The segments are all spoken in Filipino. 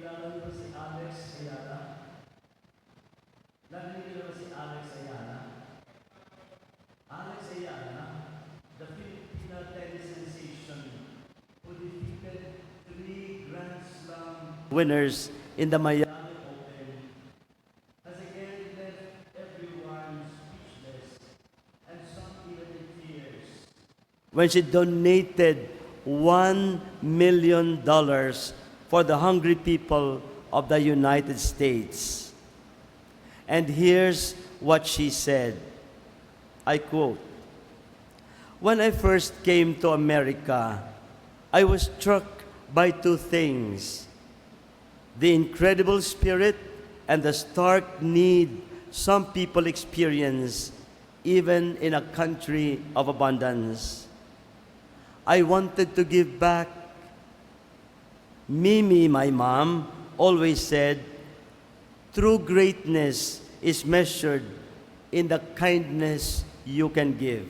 Kilala niyo ba si Alex Ayala? Narinig niyo ba si Alex Ayala? Alex Ayala, the Filipino tennis sensation who defeated 3 Grand Slam winners in the Miami Open, has again left everyone speechless and some even in tears when she donated $1 million for the hungry people of the United States. And here's what she said. I quote, "When I first came to America, I was struck by 2 things: the incredible spirit and the stark need some people experience even in a country of abundance. I wanted to give back. Mimi, my mom, always said, true greatness is measured in the kindness you can give.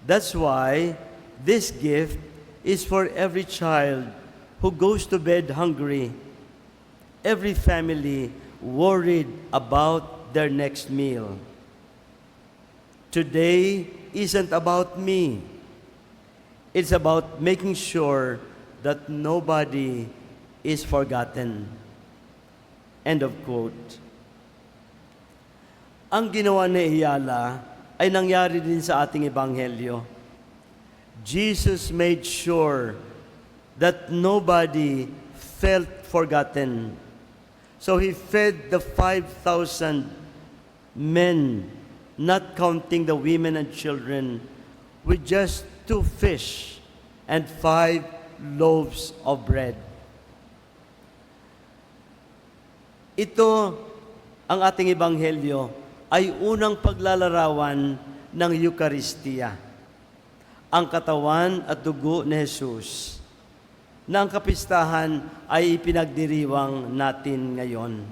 That's why this gift is for every child who goes to bed hungry, every family worried about their next meal. Today isn't about me. It's about making sure that nobody is forgotten." End of quote. Ang ginawa ni Ayala ay nangyari din sa ating ebanghelyo. Jesus made sure that nobody felt forgotten. So He fed the 5,000 men, not counting the women and children, with just 2 fish and 5 loaves of bread. Ito, ang ating ebanghelyo, ay unang paglalarawan ng Eucharistia, ang katawan at dugo ni Jesus, na ang kapistahan ay ipinagdiriwang natin ngayon.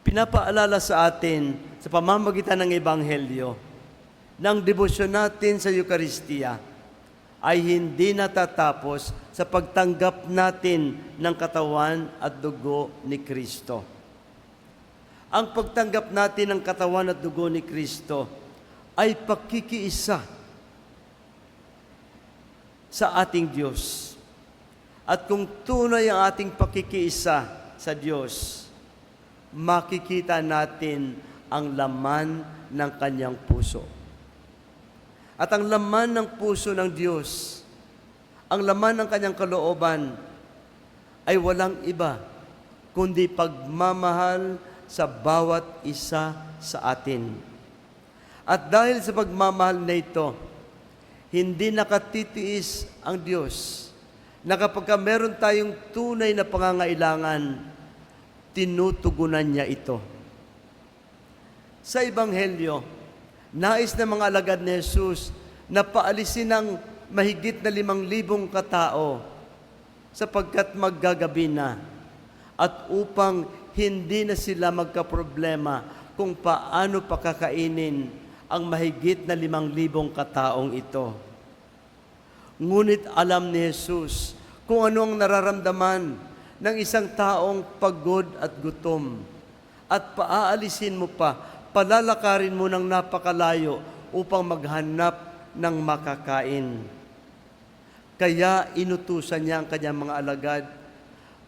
Pinapaalala sa atin sa pamamagitan ng ebanghelyo ng debosyon natin sa Eucharistia ay hindi natatapos sa pagtanggap natin ng katawan at dugo ni Kristo. Ang pagtanggap natin ng katawan at dugo ni Kristo ay pakikiisa sa ating Diyos. At kung tunay ang ating pakikiisa sa Diyos, makikita natin ang laman ng Kanyang puso. At ang laman ng puso ng Diyos, ang laman ng Kanyang kalooban, ay walang iba kundi pagmamahal sa bawat isa sa atin. At dahil sa pagmamahal na ito, hindi nakatitiis ang Diyos na kapag meron tayong tunay na pangangailangan, tinutugunan niya ito. Sa Ebanghelyo, nais ng mga alagad ni Jesus na paalisin ng mahigit na 5,000 katao sapagkat maggagabi na at upang hindi na sila magkaproblema kung paano pakakainin ang mahigit na 5,000 kataong ito. Ngunit alam ni Jesus kung ano ang nararamdaman ng isang taong pagod at gutom at paaalisin mo pa, palalakarin mo ng napakalayo upang maghanap ng makakain. Kaya inutusan niya ang kanyang mga alagad,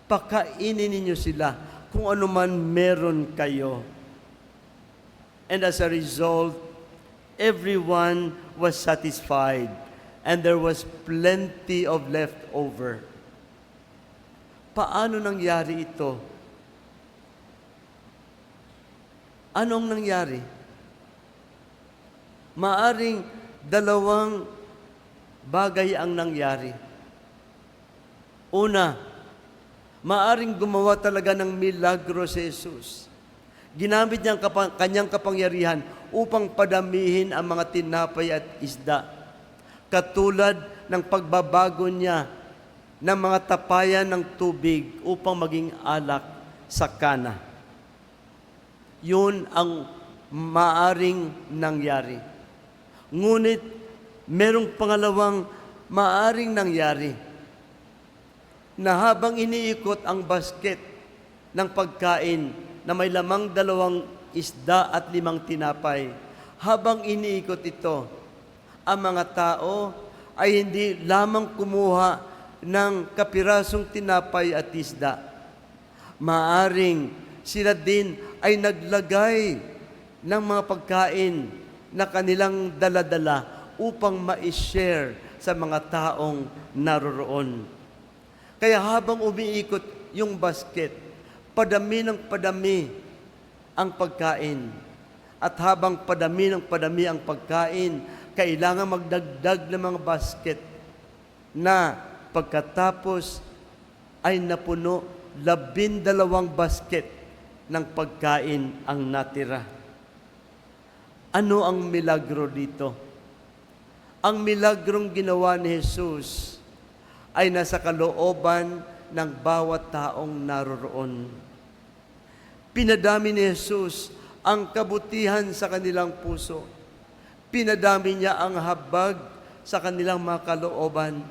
pakainin ninyo sila kung ano man meron kayo. And as a result, everyone was satisfied and there was plenty of leftover. Paano nangyari ito? Anong nangyari? Maaring 2 bagay ang nangyari. Una, maaring gumawa talaga ng milagro si Jesus. Ginamit niya ang kanyang kapangyarihan upang padamihin ang mga tinapay at isda. Katulad ng pagbabago niya ng mga tapayan ng tubig upang maging alak sa Kana. Yun ang maaring nangyari. Ngunit merong pangalawang maaring nangyari. na habang iniikot ang basket ng pagkain na may lamang 2 isda at 5 tinapay, habang iniikot ito, ang mga tao ay hindi lamang kumuha ng kapirasong tinapay at isda. Maaring sila din ay naglagay ng mga pagkain na kanilang daladala upang ma-share sa mga taong naroroon. Kaya habang umiikot yung basket, padami ng padami ang pagkain. At habang padami ng padami ang pagkain, kailangan magdagdag ng mga basket na pagkatapos ay napuno 12 basket ng pagkain ang natira. Ano ang milagro dito? Ang milagrong ginawa ni Jesus ay nasa kalooban ng bawat taong naroroon. Pinadami ni Jesus ang kabutihan sa kanilang puso. Pinadami niya ang habag sa kanilang mga kalooban.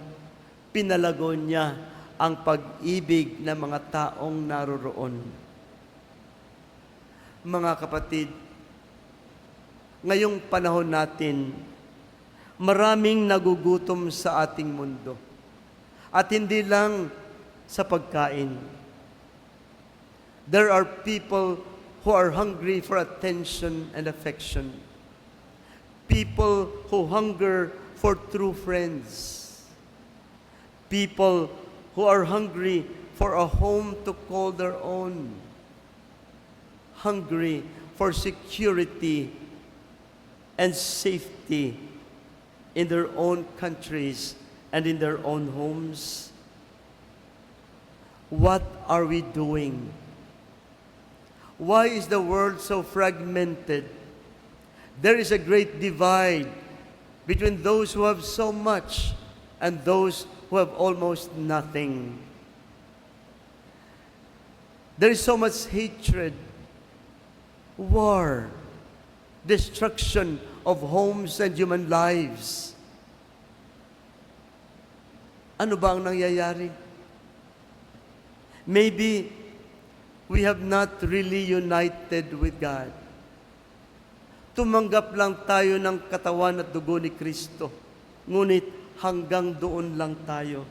Pinalago niya ang pag-ibig ng mga taong naroroon. Mga kapatid, ngayong panahon natin, maraming nagugutom sa ating mundo. At hindi lang sa pagkain. There are people who are hungry for attention and affection. People who hunger for true friends. People who are hungry for a home to call their own. Hungry for security and safety in their own countries and in their own homes. What are we doing? Why is the world so fragmented? There is a great divide between those who have so much and those who have almost nothing. There is so much hatred, war, destruction of homes and human lives. Ano ba ang nangyayari? Maybe we have not really united with God. Tumanggap lang tayo ng katawan at dugo ni Kristo, ngunit hanggang doon lang tayo.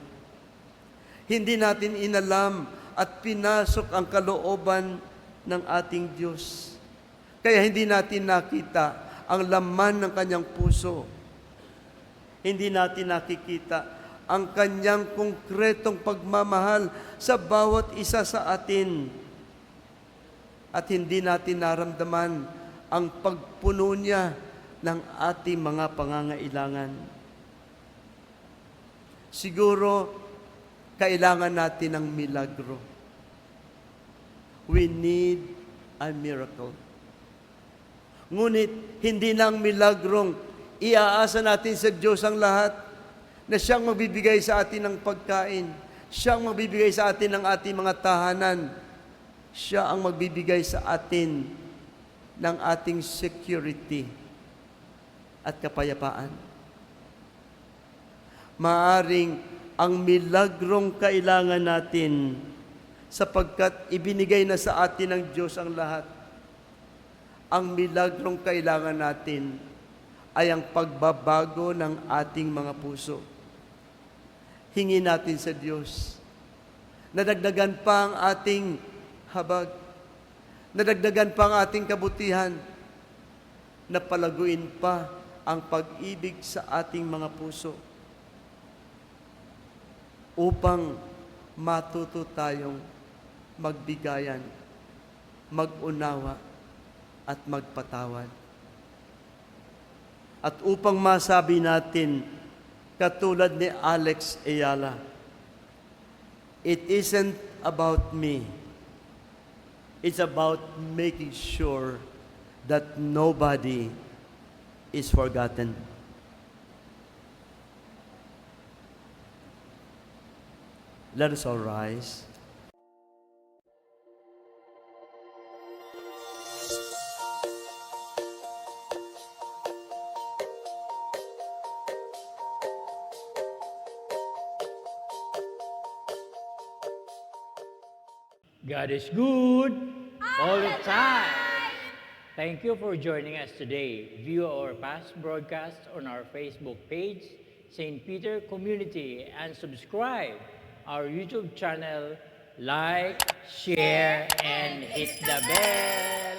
Hindi natin inalam at pinasok ang kalooban ng ating Diyos. Kaya hindi natin nakita ang laman ng kanyang puso. Hindi natin nakikita ang kanyang konkretong pagmamahal sa bawat isa sa atin. At hindi natin naramdaman ang pagpuno niya ng ating mga pangangailangan. Siguro, kailangan natin ng milagro. We need a miracle. Ngunit, hindi lang milagrong iaasa natin sa Diyos ang lahat, na siyang magbibigay sa atin ng pagkain, siyang magbibigay sa atin ng ating mga tahanan, siya ang magbibigay sa atin ng ating security at kapayapaan. Maaring ang milagrong kailangan natin sapagkat ibinigay na sa atin ng Diyos ang lahat. Ang milagrong kailangan natin ay ang pagbabago ng ating mga puso. Hingin natin sa Diyos. Nadagdagan pa ang ating habag. Nadagdagan pa ang ating kabutihan. Napalaguin pa ang pag-ibig sa ating mga puso. Upang matuto tayong magbigayan, mag-unawa, at magpatawad. At upang masabi natin, katulad ni Alex Ayala, it isn't about me. It's about making sure that nobody is forgotten. Let us all rise. God is good all the time. Thank you for joining us today. View our past broadcasts on our Facebook page, St. Peter Community, and subscribe our YouTube channel. Like, share, and hit the bell.